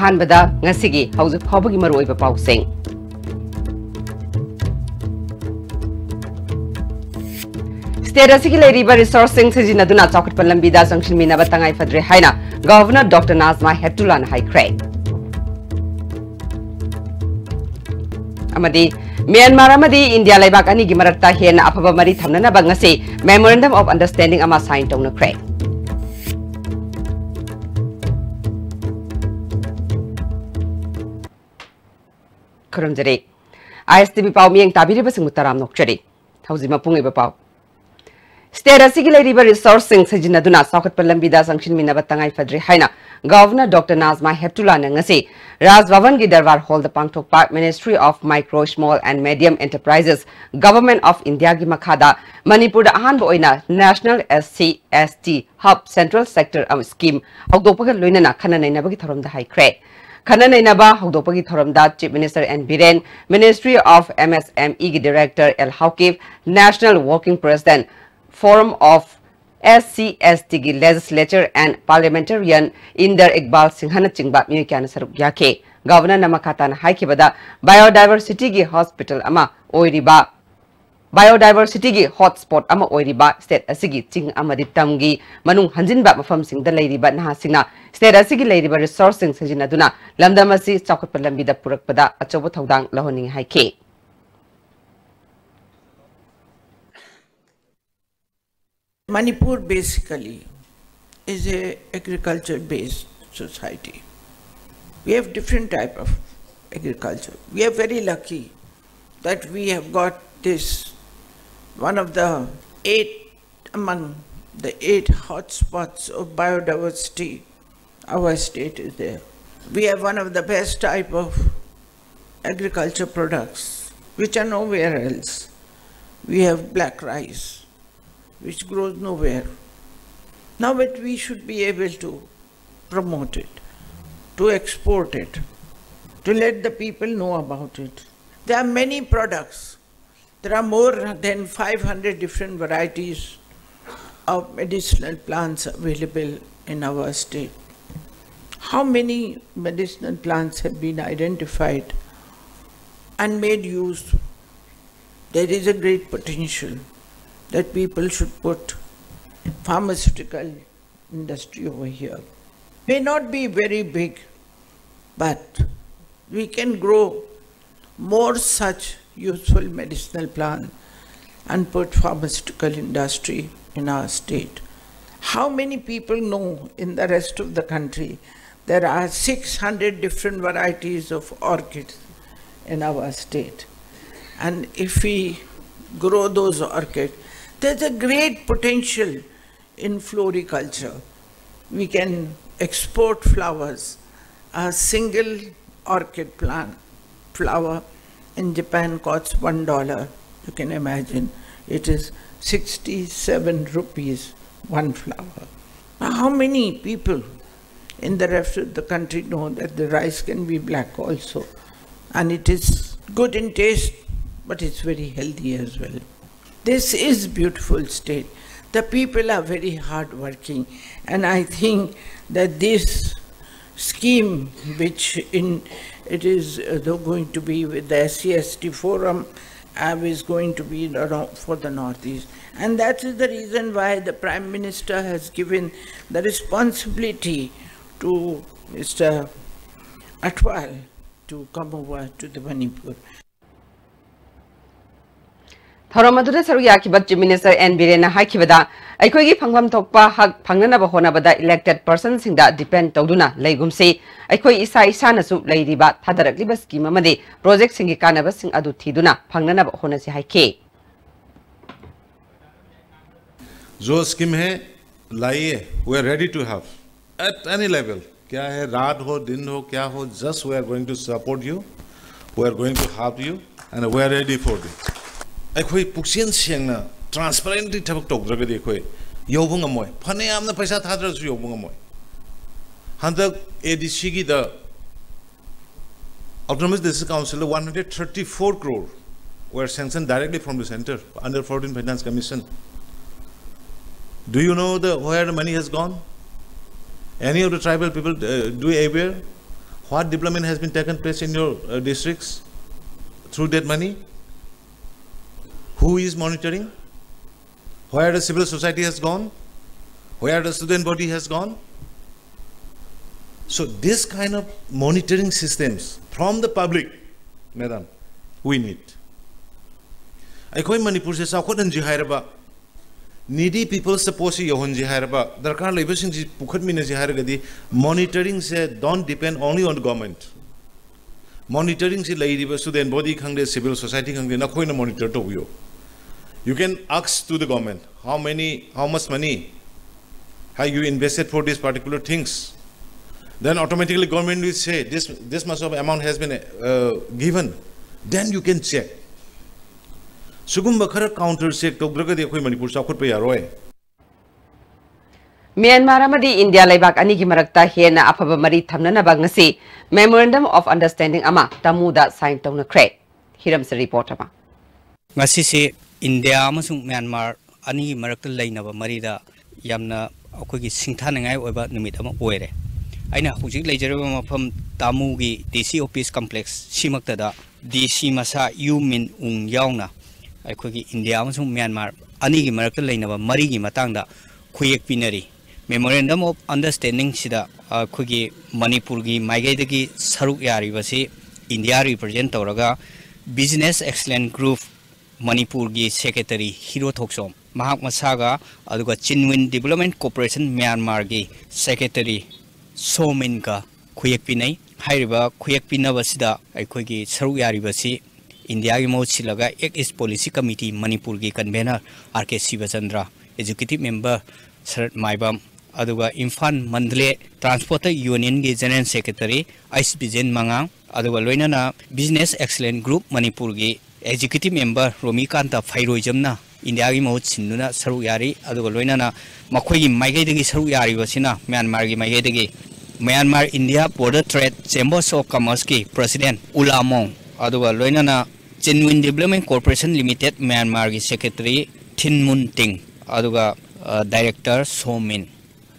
Ahanbada ngasigi haujuk phawbagi maruoiba pausing. State asigi leiriba resourcing sijinaduna chawkhatpa lambida sangshilminaba tangai fadre haina Governor Dr. Nazma Heptullah na haikre. Amadi Myanmar amadi India laibak ani gi marakta hena afaba mari thamnana bangase Memorandum of Understanding ama sign tongna kre. Kurumjari ISTB pau mieng tabiri basing mutaram nokjari hauzima pungi ba pau State asigi leiriba resourcing sijinaduna chawkhatpa lambida sangshilminaba tangai fadre haina Governor Dr. Nazma Heptullah na ngasi Raj Bhavan gi Darbar Hall the Pangthokpa Ministry of Micro, Small and Medium Enterprises Government of India gi makhada Manipur da ahanba oina National SC/ST Hub Central Sector Scheme hawdokpaga loinana khana nainabagi thorom da haikre. Khana nainaba hawdokpagi thorom da Chief Minister N. Biren, Ministry of MSME gi Director L. Hawkif, National Working President Forum of SC/ST Legislature and Parliamentarian Inder Iqbal Singhana Chingba Miyukana Saruk Yake. Governor Namakatan Haikibada Biodiversity gi Hospital Ama Oiriba Biodiversity gi Hotspot Ama Oiriba State Asigi Ching Amadi Tamgi Manung Hanjinba Mafam Sing the Lady Bat Nahasina State Asigi Lady Resourcing Sajinaduna Lamdamasi Chakapalambida Purakpada Achobotodang Lahoning Haike. Manipur basically is a agriculture-based society. We have different type of agriculture. We are very lucky that we have got this, one of the among the 8 hotspots of biodiversity. Our state is there. We have one of the best type of agriculture products, which are nowhere else. We have black rice, which grows nowhere. Now, but we should be able to promote it, to export it, to let the people know about it. There are many products. There are more than 500 different varieties of medicinal plants available in our state. How many medicinal plants have been identified and made use? There is a great potential that people should put pharmaceutical industry over here. May not be very big, but we can grow more such useful medicinal plants and put pharmaceutical industry in our state. How many people know in the rest of the country there are 600 different varieties of orchids in our state? And if we grow those orchids, there's a great potential in floriculture. We can export flowers. A single orchid plant flower in Japan costs $1. You can imagine it is 67 rupees one flower. Now, how many people in the rest of the country know that the rice can be black also? And it is good in taste, but it's very healthy as well. This is beautiful state. The people are very hardworking, and I think that this scheme, which it is going to be with the SC/ST forum, is going to be for the Northeast, and that is the reason why the Prime Minister has given the responsibility to Mr. Atwal to come over to the Manipur. Thoromaduna Saruyakibat Chief Minister N. Biren Haikibada, Aikogi Pangam Tokpa Hak Panganaba Honabada elected persons in that depend Toduna, Legumse, Aikoi Isa Isanasu, Lady Bat, Tadarakliba scheme Amade, Project Singikana Sing Adu Tiduna, Panganaba Honasi Haike. जो scheme है लाइए, we are ready to have at any level. क्या है रात हो दिन हो क्या हो, just we are going to support you, we are going to help you, and we are ready for it. अखोई पुक्सियन सेंगना ट्रांसपेरेंटली थबक तौद्रगदि अखोई यौबंग अमोय फने यामना पैसा थाद्रसु यौबंग अमोय हंदक एडीसी की the Autonomous District Council 134 crore were sanctioned directly from the center under 14 Finance Commission. Do you know where the money has gone? Any of the tribal people do aware? What development has been taken place in your districts through that money? Who is monitoring? Where the civil society has gone? Where the student body has gone? So this kind of monitoring systems from the public, madam, we need. Aikoi Manipur se sakhodan ji hairaba needy people suppose yohon ji hairaba darkar labor sing ji pukhat mina ji hairagadi monitoring se don't depend only on the government. Monitoring se lairiba student body khangde civil society khangde na khoi na monitor to yo. You can ask to the government how much money have you invested for these particular things. Then automatically government will say this much of amount has been given. Then you can check. Sugumba khara counter check to bragadi khoi Manipur sakhut pe yaroi. Myanmar amadi India laibak ani gi marakta hena afaba mari thamnana bangasi Memorandum of Understanding ama tamuda sign tawna kre. Hiram se report ama. Ngasi se India amasung Myanmar ani gi marakta lainaba marida yamna akhoi gi singthanangai oiba numit ama oire. Aina hujik leijaraba mafam tamugi DC office complex simaktada DC masa yumin ung yauna akhoi India amasung Myanmar ani gi marakta lainaba mari gi matangda khuyek pinari Memorandum of Understanding sida akhoi Manipur gi maigaidagi saruk yari basi India represent tawraga Business Excellence Group Manipur gi Secretary Hiro Thoksom mahak masaga aduga Chinwin Development Corporation Myanmar gi Secretary Somin ka khuyek pinai hairiba khuyek pinabasida akhoi gi saruk yari basi India gi mo silaga East Policy Committee Manipur gi convener RK Sivachandra executive member Sarat Maibam aduga Infan Mandle Transporter Union gi General Secretary Ice Bijen Mangang aduga loinana Business Excellence Group Manipur gi executive member Romi Kanta Phairoijamna India gi mo chinuna saruk yari aduga loinana makhoi gi maigai degi saruk yari basina Myanmar gi maigai degi Myanmar India Border Trade Chambers of Commerce ki President Ulamong aduga loinana Genuine Development Corporation Limited Myanmar gi Secretary Thin Mun Ting aduga Director Somin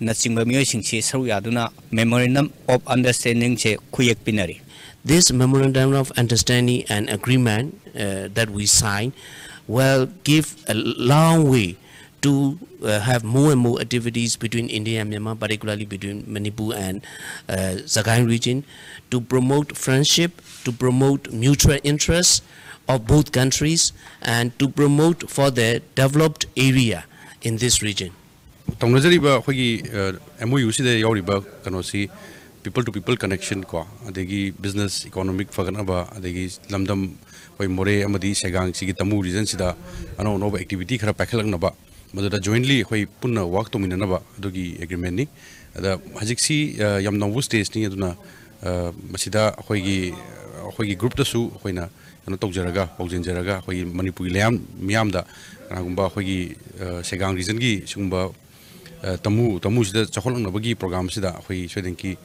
nachingba mioi singchi saru yaduna Memorandum of Understanding che khuyek pinari. This Memorandum of Understanding and Agreement that we sign will give a long way to have more and more activities between India and Myanmar, particularly between Manipur and Sagaing region, to promote friendship, to promote mutual interests of both countries, and to promote for the developed area in this region. Tongnajariba hogi MOU si de yauriba kanosi people to people connection ko adegi business economic faganaba adegi lamdam hoi more amadi segang sigi tamu region sida ano no activity khara pakhalangnaba madura jointly hoi punna work to minanaba adogi agreement ni ada hajiksi yam novu stage ni aduna masida hoigi group ta su hoina ano tokjaraga paujenjaraga hoi Manipur layam miyamda kanagumba hoigi segang region gi sungba tamu sida chakholnabagi program sida hoi soidenki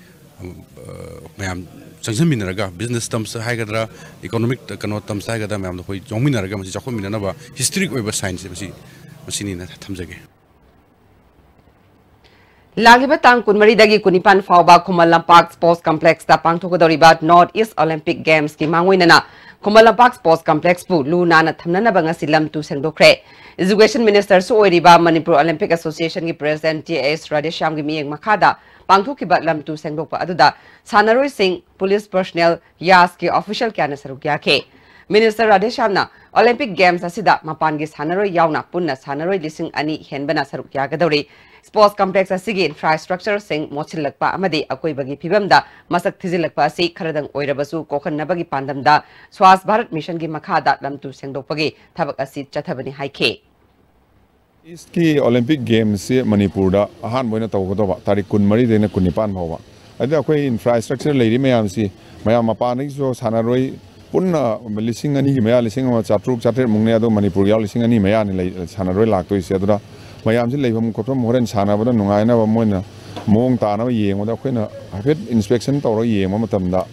mayam changminaraga business terms haigadra economic kano terms haigadra mayam hoi jongminaraga masi chakhminanaba historic oiba science masini na thamjage Lagiba tang kunmari dagi kunipan fawba Khumal Lampak Sports Complex ta pangthokodoriba North East Olympic Games ki mangwinana Khumal Lampak Sports Complex pu luna na thamnana banga silam tu sengdokre Education Minister su oiriba Manipur Olympic Association ki President T.S. Radhesham gi miyeng makhada pangthokiba lam tu sengdokpa aduda sanaroi sing police personnel yas ki official kyana sarukya ke Minister Radheshamna Olympic Games asida mapan gi sanaroi yauna punna sanaroi lising ani henbana sarukya gadori Sports Complex asigi infrastructure sing mochilakpa amadi akoibagi phibamda masak thizilakpa asi kharadang oirabasu kokhanabagi pandamda Swas Bharat Mission gi makhada lamtu sengdokpagi thabak asi chathabani haike East ki Olympic Games se Manipur da ahan boina tawgodoba tarik 13 dena 19 bhawa adi akoi infrastructure leiri mayam si mayam mapani so sanaroi punna lising ani gi maya lising ma chatruk chatre mungne ado Manipur yaw lising ani maya ni sanaroi laktoi se adura mayam si leibam kopam horen sanabada nungaina ba moina mong ta na yengoda khoina hafet inspection tawro yengma matamda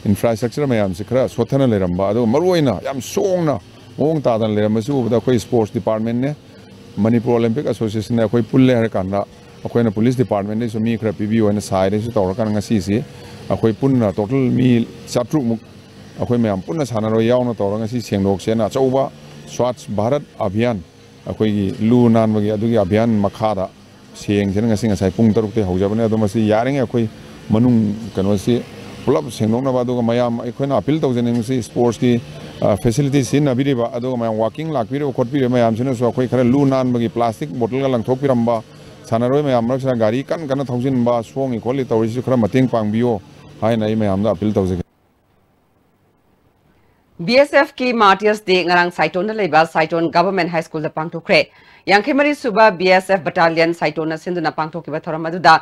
infrastructure mayam si khara sothana leramba ado maroina yam songna mong ta dan leramba su da khoi sports department ne Manipur Olympic Association ne khoi pulle har kanna अखोइना police department दे सुमी खरा पीबी ओइना साइ दे सु तौर kan ngasi si अखोइ पुन्ना total मी 7 मुक अखोइ ma'am पुन्ना सानारो यावना तौर ngasi सेंगदोक सेना चौबा स्वच्छ भारत अभियान अखोइ लु नानबगी अदुगी अभियान मखादा सेंग सेना ngasi ngasai pung 3 te hojabane ado masi yaring अखोइ मनुंग कनोसी पुलब सेंगदोकना बादुगा मैम अखोइना अपील तौजने ngasi स्पोर्ट्स की facility sin abiriba ado ma'am walking lakpiro khotpire ma'am सिना सो अखोइ खरा लु नानबगी प्लास्टिक बोतल ga langthokpiramба सानारोय मैम रक्षा गाड़ी कन कन थौजिन बा सोंग इक्वली तौरिसु खरा मतेंग पांगबियो हाइना ई मैम दा अपील तौजगे BSF की martyrs day ngarang Saiton na leiba Saiton Government High School da pangthokre Yankhemari suba BSF Battalion Saiton na sinduna pangthokiba thoram aduda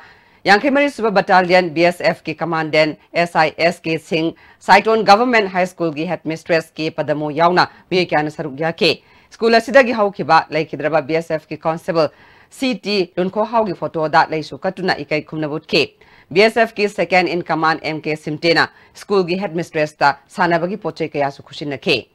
Yankhemari suba Battalion BSF की Commandant SIS के Singh Saiton Government High School की Headmistress के पदमो यावना बे क्याना सरुग्या के school असिदगी हौखिबा लेखिद्रबा BSF की constable CT Lunko Haugi photo da leisu katuna ikai khumnabut ke BSF की second in command MK Simtena school की headmistress ta sanabagi poche kaya su khushin ke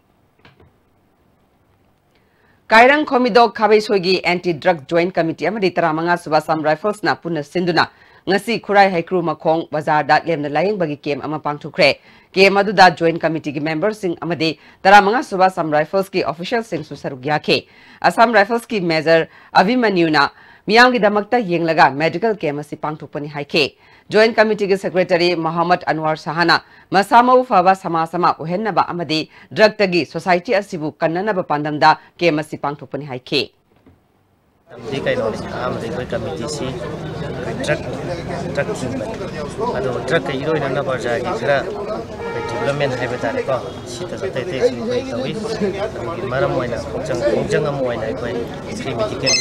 Kairang Khomidok Khabaisogi anti drug joint committee amadi taramanga subasam rifles na punna sinduna ngasi khurai haikru makhong bazar da lemna layeng bagi kem ama pangthukre kem adu da joint committee ki members sing amadi taramanga subasam rifles ki officials sing su sarugya ke Assam Rifles की major Abhimanyu ना मियांग की दमकता येंग लगा medical camp से पांगथोकपनी हाइके जॉइंट कमिटी के सेक्रेटरी मोहम्मद अनवर सहाना मसामौ फबा समासमा उहेन्नबा अमदी ड्रग तगी सोसाइटी असिबु कन्ननबा पांदमदा कैम्प से पांगथोकपनी हाइके दी kai no amadi koi committee si drug ado drug kai iroi na barja gi khara development hai bata ko sita sa tai tai su kai tawi maram moina jang am moina koi committee ke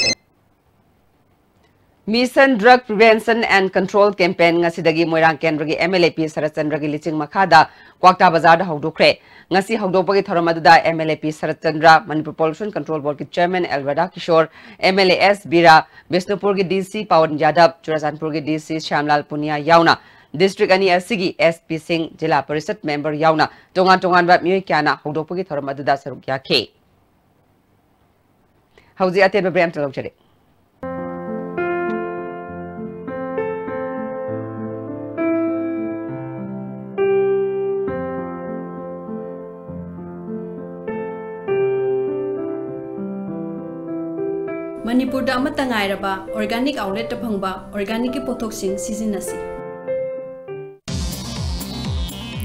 Mission Drug Prevention and Control Campaign ngasidagi Moirang Kendra MLAP Sarachandra gi liching makhada Kwakta Bazar da hawdokre ngasi hawdokpagi thoromaduda MLAP Sarachandra Manipur Pollution Control Board ki Chairman Elrada Kishore MLAS Bira Bisnupur ki DC Pawan Jadab Churachandpur ki DC Shamlal Punia yauna District ani asigi SP Singh Jila Parishad member yauna tongan ba miyoi kyana hawdokpagi thoromaduda sarukya ke Hauzi ate ba brem talokjare Manipur da amata ngairaba organic outlet ta phangba organic ki pothoksing sizinasi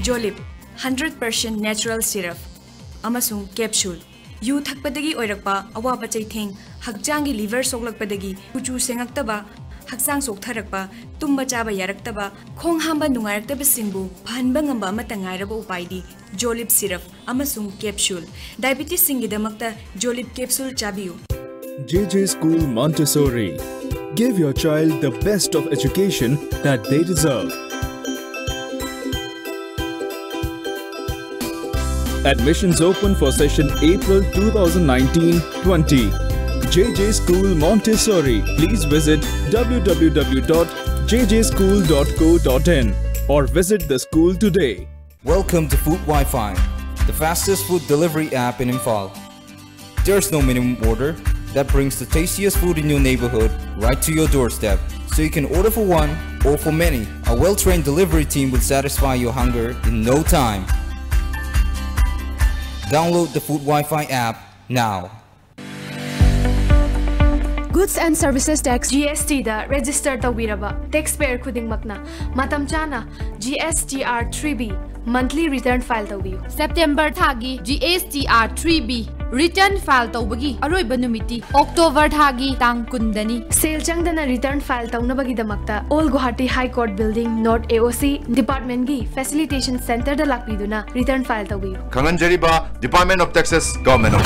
Jolip 100% natural syrup amasung capsule yu thakpadagi oirakpa awaba chaitheng hakjangi liver soklakpadagi kuchu sengaktaba haksang soktharakpa tumba chaba yaraktaba khong hamba nungaraktaba singbu phanba ngamba amata ngairaba upaidi Jolip syrup amasung capsule diabetes singidamakta Jolip capsule chabiyu JJ School Montessori. Give your child the best of education that they deserve. Admissions open for session April 2019-20. JJ School Montessori. Please visit www.jjschool.co.in or visit the school today. Welcome to Food Wi-Fi, the fastest food delivery app in Imphal. There's no minimum order. That brings the tastiest food in your neighborhood right to your doorstep. So you can order for one or for many. A well-trained delivery team will satisfy your hunger in no time. Download the Food Wi-Fi app now. Goods and Services Tax GST da register tawiraba taxpayer khuding makna matam chana GSTR 3B monthly return file tawiyu September thagi GSTR 3B return file tawbagi aroiba numiti October thagi tang kundani sale changdana return file tawnabagi damakta All Guwahati High Court Building North AOC Department gi Facilitation Center da lakpiduna return file tawiyu Kanganjariba Department of Taxes Government of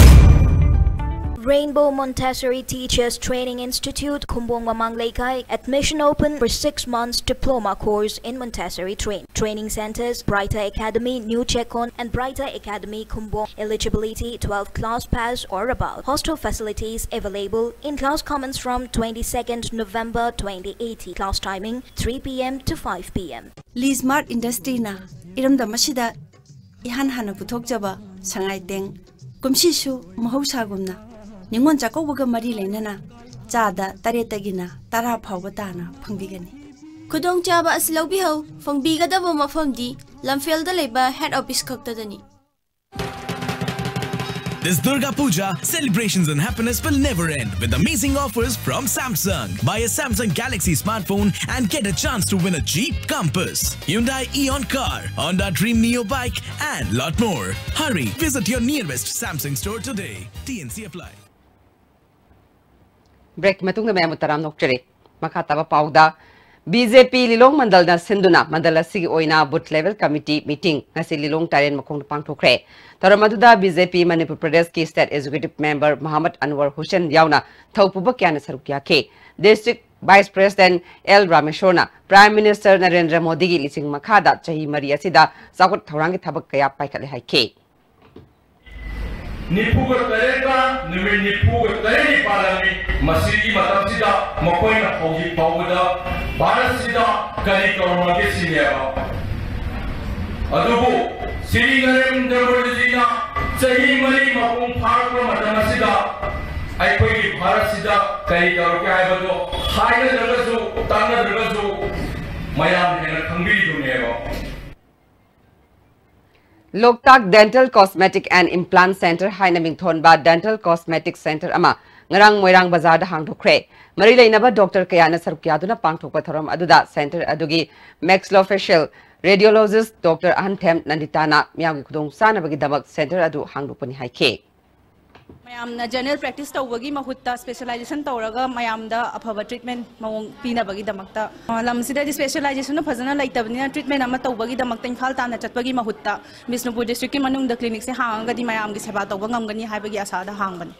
Rainbow Montessori Teachers Training Institute, Kumbong Mamang Laikai. Admission open for 6 months diploma course in Montessori Training Centers, Brighter Academy, New Chekon and Brighter Academy, Kumbong. Eligibility 12th class pass or above. Hostel facilities available. In-class comments from 22nd November 2018. Class timing 3 p.m. to 5 p.m. Leesmart Industry na iramda masida ihan hana puthok jaba sangai teng kumshishu mahausagumna Ningon Jacobaga Mari Lenana, चादा तरेतगिना तरा फाव ताना फंगबिगनी खुदोंग चाबा असलौबी हौ फंगबिगदब मफमदी लमफेलदा लेबा head office खक्तदनी This Durga Puja, celebrations and happiness will never end with amazing offers from Samsung. Buy a Samsung Galaxy smartphone and get a chance to win a Jeep Compass, Hyundai Eon car, Honda Dream Neo bike and lot more. Hurry, visit your nearest Samsung store today. TNC apply. Break matungna may mutaram nokchari. Makataba pauda. BJP Lilong Mandal na Sinduna Mandala Sigi Oina Boot Level Committee Meeting Nasi Lilong Tarian Makong Pangtokre. Taramaduda BJP Manipur Pradesh Ki State Executive Member Muhammad Anwar Hussain Yauna Thaupubakyana Sarukya Ke District Vice President L. Rameshona Prime Minister Narendra Modi Gi Lising Makada Chahi Maria Sida Sakut Tharangi Thabak Kaya Paikale Haike Nipuga Tareka Nimi Nipuga Tareni Palami Masigi Matamsida Mokoina Hogi Pawuda Barasida Kari Karamage Sineva Adubu Siri Narendra Modi Chahi Mari Mapung Parko Matamasida Aikoi Barasida Kari Karamage Aibado Haina Dragazu Tanga Dragazu Mayam Hena Kangiri Duneva Loktak Dental Cosmetic and Implant Center Haina Mingthonba Dental Cosmetic Center Ama Ngarang Moirang Bazar da Hangdokre Mari Lainaba Dr. Kayana Sarukyaaduna Pangthokpa Thoram Aduda Center Adugi Maxillofacial Radiologist Dr. Anthem Nanditana Miyagi Kudong Sanabagi Damak Center Adu Hangdopani Haike Mayamna general practice tawagi mahutta specialization tawraga mayamda afaba treatment mawong pinabagi damakta lamsida specialization phajana laitabnina treatment ama tawagi damakta imphal tana chatpagi mahutta Bisnupur district ki manungda clinic se hanganga di mayam gi seba tawba ngamgani haibagi asada hangbani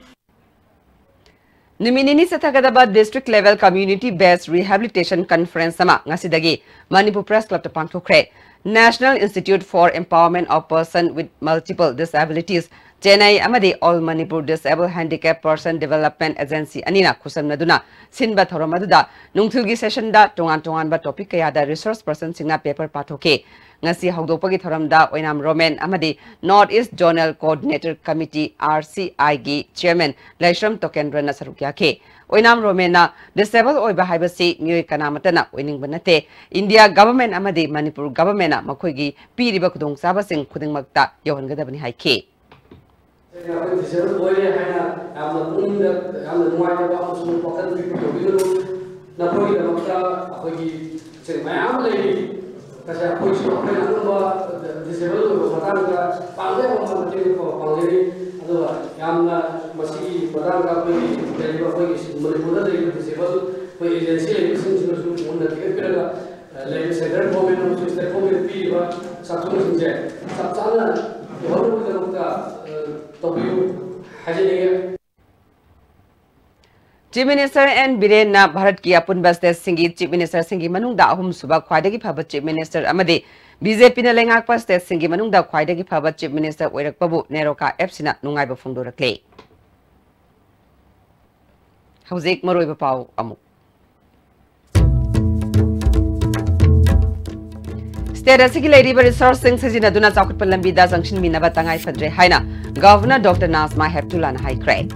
Niminini Sathagadaba District Level Community Based Rehabilitation Conference Sama Ngasidagi Manipur Press Club to Pangthokre National Institute for Empowerment of Persons with Multiple Disabilities Chennai Amadi All Manipur Disabled Handicapped Person Development Agency Anina Kusam Naduna Sinba Thoromaduda Nungthilgi Session da Tongan ba topic kayada resource person singna paper patoke Ngasi Hogdopagi Thoramda Oinam Roman Amadi Northeast Zonal Coordinator Committee RCI gi Chairman Laishram Tokendra Nasarukyake Oinam Romena Disabled Oiba Haibasi Mui Kanamatana Oining Banate India Government Amadi Manipur Government Makoigi Piriba Kudung Sabasing Kuding Magta Yohangadabani Haike Disabled boy hana amna pungda amna nuaita ba amu pokan pipi to biru na poi da makta akogi se mayam lei kasa poi so ko na ba disabled ko matan ka pangde ko ma te ko pangde ado yamna masi badan ka poi deli ba poi Manipur da dei disabled poi agency lei sin sin su mun da ke pera lei center government no sister government pi ba satun sinje sapchana yoru da makta Chief Minister N. Birena Bharat ki apun State Singi Chief Minister Singi Manungda Ahum Suba Khwaidagi Phaba Chief Minister Amadi BJP na lengakpa State Singi Manungda Khwaidagi Phaba Chief Minister Oirakpabu Neroka Epsina Nungaiba Phongdorakle Hauzik Maroiba Pau Amuk State Asigi Lady Resource Sing Sajina Duna Sakut Palambida Sanction Minaba Tangai Fadre Haina Governor Dr. Nazma Heptulan High Cray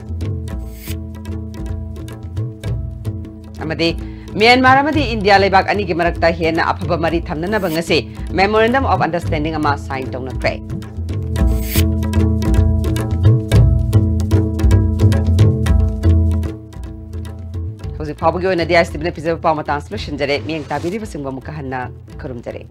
Amadi Myanmar Amadi India Lebak Anigi Marakta Hiena Apaba Mari Tamnana Bangase Memorandum of Understanding Ama signed on a cray Jose Pabgo in a diastibin episode of Palmatans Lucian Jere, Ming Tabiri Simba Mukahana Kurum Jere.